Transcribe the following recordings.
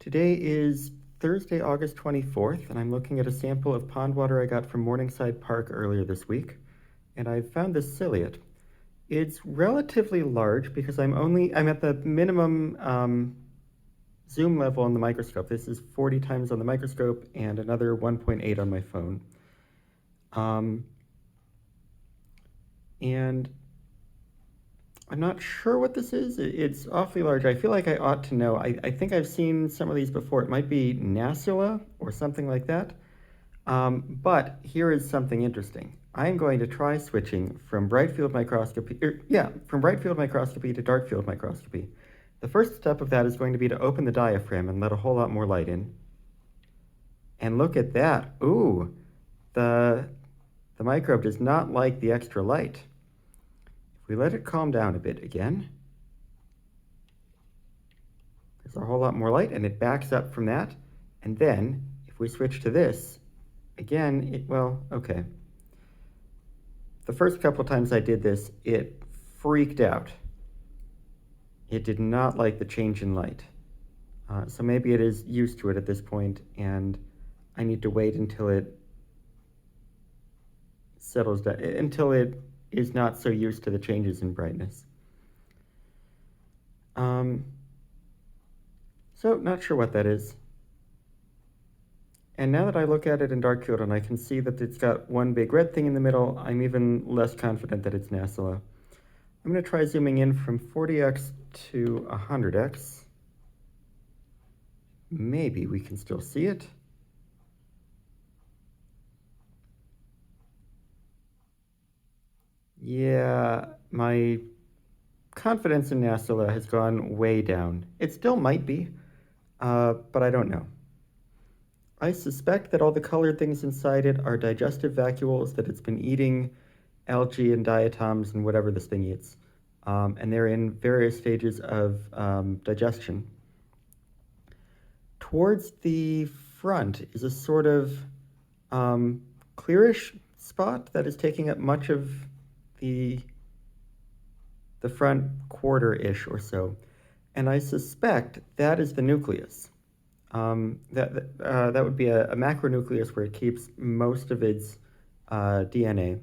Today is Thursday, August 24th, and I'm looking at a sample of pond water I got from Morningside Park earlier this week, and I found this ciliate. It's relatively large because I'm at the minimum zoom level on the microscope. This is 40 times on the microscope and another 1.8 on my phone. And I'm not sure what this is. It's awfully large. I feel like I ought to know. I think I've seen some of these before. It might be Nassula or something like that. But here is something interesting. I'm going to try switching from bright field microscopy, from bright field microscopy to dark field microscopy. The first step of that is going to be to open the diaphragm and let a whole lot more light in. And look at that. Ooh, the microbe does not like the extra light. If we let it calm down a bit again, there's a whole lot more light, and it backs up from that. And then, if we switch to this, again, okay. The first couple times I did this, it freaked out. It did not like the change in light. So maybe it is used to it at this point, and I need to wait until it settles down, until it is not so used to the changes in brightness. So not sure what that is. And now that I look at it in dark field and I can see that it's got one big red thing in the middle, I'm even less confident that it's Nassula. I'm going to try zooming in from 40x to 100x. Maybe we can still see it. Yeah, my confidence in Nassula has gone way down. It still might be, but I don't know. I suspect that all the colored things inside it are digestive vacuoles, that it's been eating algae and diatoms and whatever this thing eats. And they're in various stages of digestion. Towards the front is a sort of clearish spot that is taking up much of the front quarter-ish or so. And I suspect that is the nucleus. That would be a macronucleus where it keeps most of its DNA.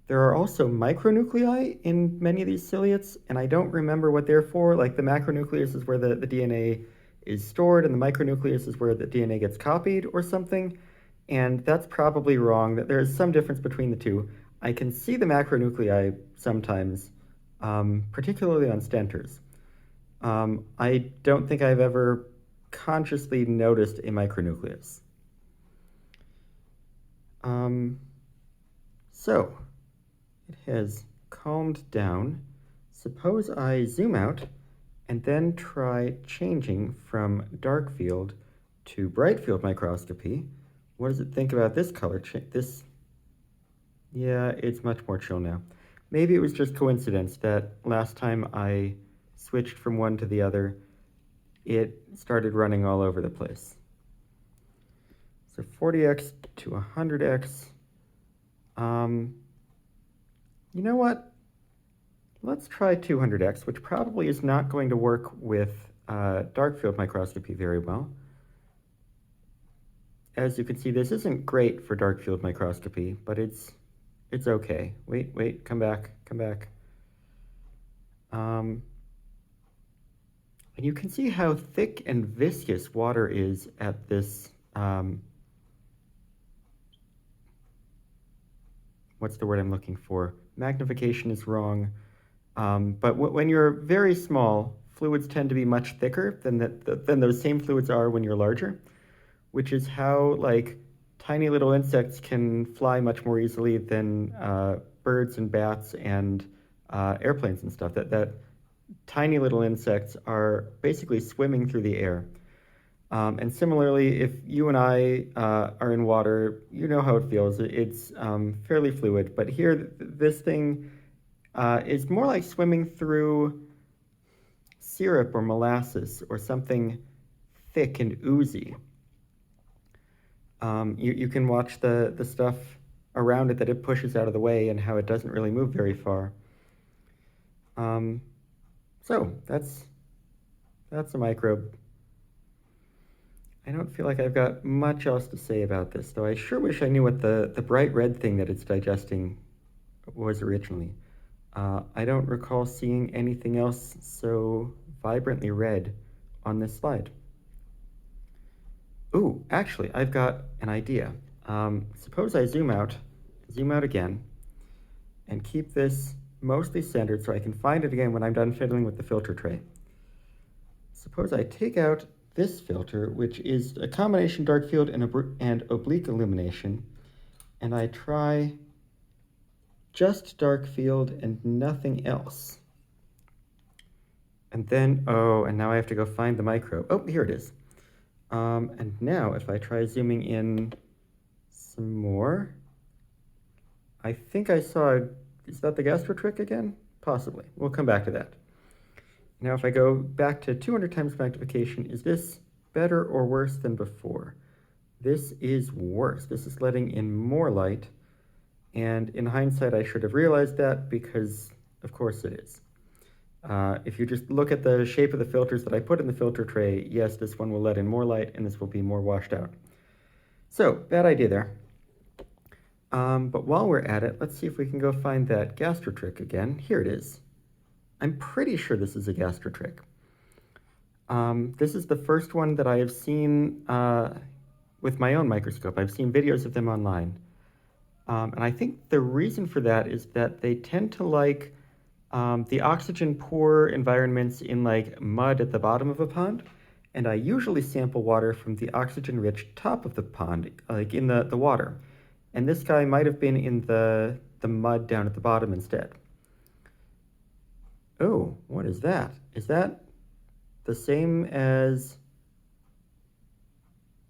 There are also micronuclei in many of these ciliates, and I don't remember what they're for. Like the macronucleus is where the DNA is stored, and the micronucleus is where the DNA gets copied or something. And that's probably wrong, that there is some difference between the two. I can see the macronuclei sometimes, particularly on stentors. I don't think I've ever consciously noticed a micronucleus. So it has calmed down. Suppose I zoom out and then try changing from dark field to bright field microscopy. What does it think about this color? Yeah, it's much more chill now. Maybe it was just coincidence that last time I switched from one to the other, it started running all over the place. So 40x to 100x. You know what? Let's try 200x, which probably is not going to work with dark field microscopy very well. As you can see, this isn't great for dark field microscopy, but it's okay. Wait, come back. And you can see how thick and viscous water is at this, what's the word I'm looking for? Magnification is wrong. But when you're very small, fluids tend to be much thicker than those same fluids are when you're larger, which is how like tiny little insects can fly much more easily than birds and bats and airplanes and stuff. That tiny little insects are basically swimming through the air. And similarly, if you and I are in water, you know how it feels. It's fairly fluid, but here this thing is more like swimming through syrup or molasses or something thick and oozy. You can watch the stuff around it that it pushes out of the way and how it doesn't really move very far. So that's a microbe. I don't feel like I've got much else to say about this, though I sure wish I knew what the bright red thing that it's digesting was originally. I don't recall seeing anything else so vibrantly red on this slide. Ooh, actually, I've got an idea. Suppose I zoom out again, and keep this mostly centered so I can find it again when I'm done fiddling with the filter tray. Suppose I take out this filter, which is a combination dark field and oblique illumination, and I try just dark field and nothing else. And then, oh, and now I have to go find the microbe. Oh, here it is. And now if I try zooming in some more, I think I saw, is that the gastrotrich again? Possibly. We'll come back to that. Now if I go back to 200 times magnification, is this better or worse than before? This is worse. This is letting in more light. And in hindsight, I should have realized that because, of course, it is. If you just look at the shape of the filters that I put in the filter tray, yes, this one will let in more light and this will be more washed out. So, bad idea there. But while we're at it, let's see if we can go find that gastrotrich again. Here it is. I'm pretty sure this is a gastrotrich. This is the first one that I have seen with my own microscope. I've seen videos of them online. And I think the reason for that is that they tend to like the oxygen poor environments in like mud at the bottom of a pond. And I usually sample water from the oxygen rich top of the pond, like in the water. And this guy might have been in the mud down at the bottom instead. Oh, what is that? Is that the same as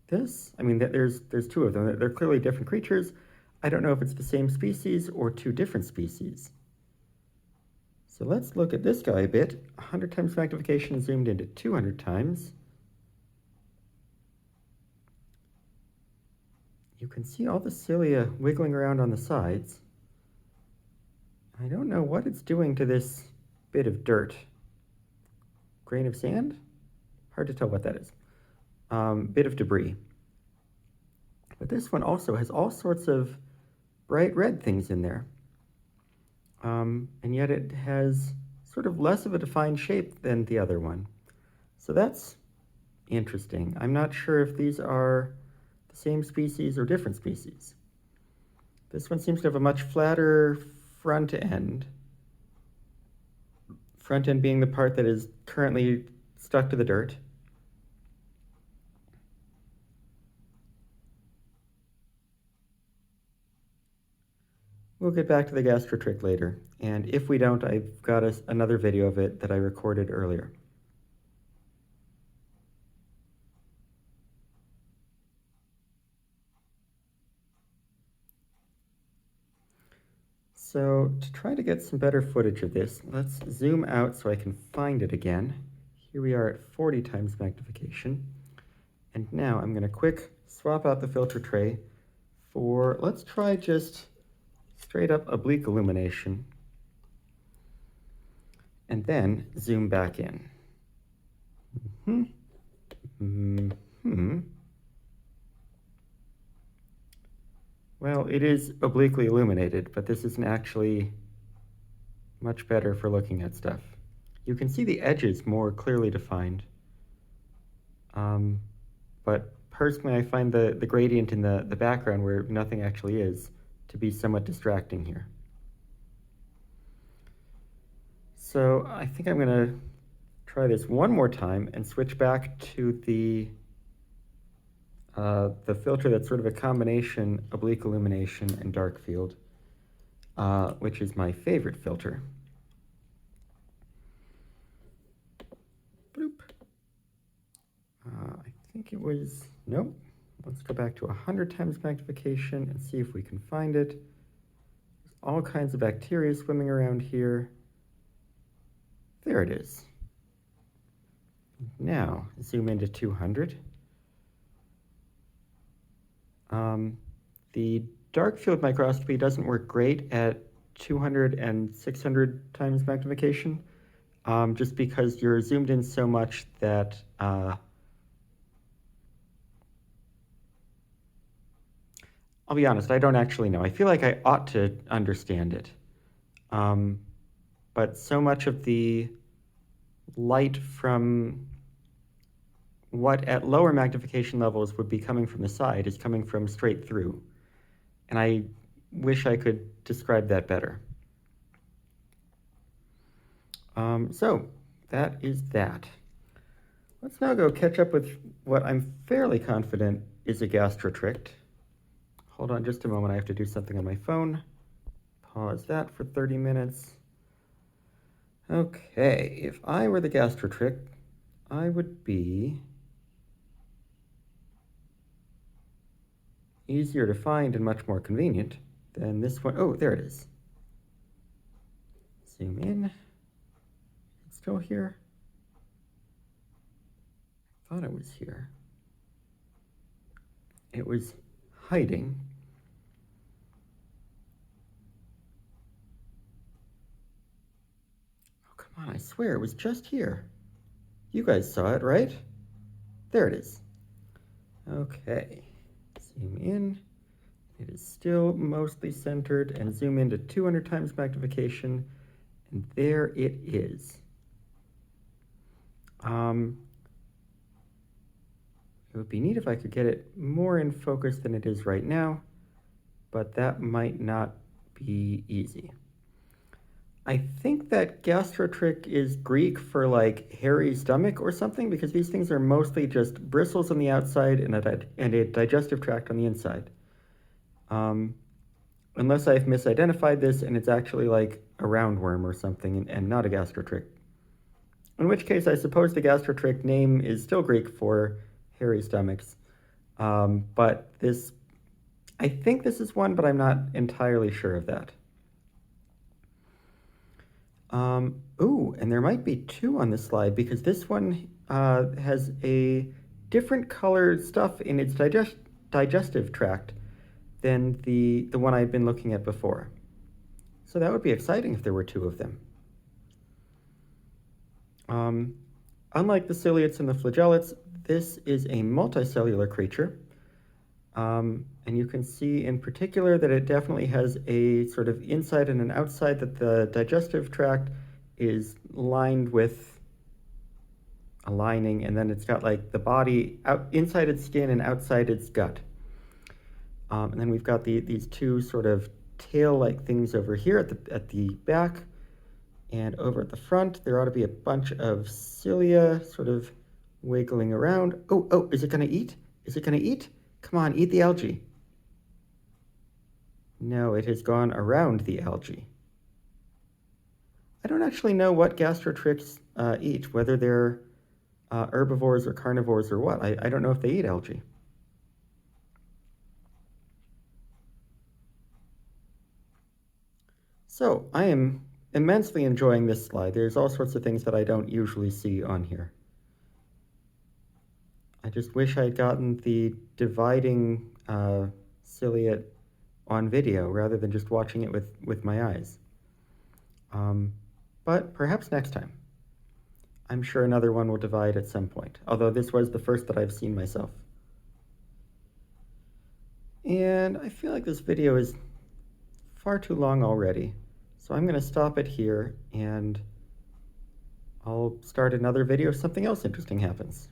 this? I mean, there's two of them. They're clearly different creatures. I don't know if it's the same species or two different species. So let's look at this guy a bit. 100 times magnification zoomed into 200 times. You can see all the cilia wiggling around on the sides. I don't know what it's doing to this bit of dirt. Grain of sand? Hard to tell what that is. Bit of debris. But this one also has all sorts of bright red things in there. And yet it has sort of less of a defined shape than the other one. So that's interesting. I'm not sure if these are the same species or different species. This one seems to have a much flatter front end. Front end being the part that is currently stuck to the dirt. We'll get back to the gastrotrich later, and if we don't, I've got another video of it that I recorded earlier. So to try to get some better footage of this, let's zoom out so I can find it again. Here we are at 40 times magnification. And now I'm going to quick swap out the filter tray for, let's try just straight up oblique illumination. And then zoom back in. Well, it is obliquely illuminated, but this isn't actually much better for looking at stuff. You can see the edges more clearly defined. But personally, I find the gradient in the background where nothing actually is to be somewhat distracting here. So I think I'm going to try this one more time and switch back to the filter that's sort of a combination oblique illumination and dark field, which is my favorite filter. Bloop. I think it was, nope. Let's go back to 100 times magnification and see if we can find it. There's all kinds of bacteria swimming around here. There it is. Now, zoom into 200. The dark field microscopy doesn't work great at 200 and 600 times magnification, just because you're zoomed in so much that I'll be honest, I don't actually know. I feel like I ought to understand it. Um, but so much of the light from what at lower magnification levels would be coming from the side is coming from straight through. And I wish I could describe that better. So that is that. Let's now go catch up with what I'm fairly confident is a gastrotrich. Hold on just a moment, I have to do something on my phone. Pause that for 30 minutes. Okay, if I were the gastrotrich, I would be easier to find and much more convenient than this one. Oh, there it is. Zoom in. It's still here. I thought it was here. It was hiding. Oh, come on, I swear it was just here. You guys saw it, right? There it is. Okay, zoom in. It is still mostly centered, and zoom into 200 times magnification, and there it is. It would be neat if I could get it more in focus than it is right now, but that might not be easy. I think that gastrotrich is Greek for like hairy stomach or something, because these things are mostly just bristles on the outside and a digestive tract on the inside. Unless I've misidentified this and it's actually like a roundworm or something and not a gastrotrich. In which case, I suppose the gastrotrich name is still Greek for hairy stomachs. But this, I think this is one, but I'm not entirely sure of that. Ooh, and there might be two on this slide because this one has a different colored stuff in its digestive tract than the one I've been looking at before. So that would be exciting if there were two of them. Unlike the ciliates and the flagellates, this is a multicellular creature. And you can see in particular that it definitely has a sort of inside and an outside, that the digestive tract is lined with a lining, and then it's got like the body inside its skin and outside its gut. And then we've got these two sort of tail-like things over here at the back, and over at the front there ought to be a bunch of cilia sort of wiggling around. Oh, is it gonna eat? Is it gonna eat? Come on, eat the algae. No, it has gone around the algae. I don't actually know what gastrotrichs eat, whether they're herbivores or carnivores or what. I don't know if they eat algae. So I am immensely enjoying this slide. There's all sorts of things that I don't usually see on here. I just wish I had gotten the dividing ciliate on video rather than just watching it with my eyes. But perhaps next time. I'm sure another one will divide at some point, although this was the first that I've seen myself. And I feel like this video is far too long already, so I'm going to stop it here and I'll start another video if something else interesting happens.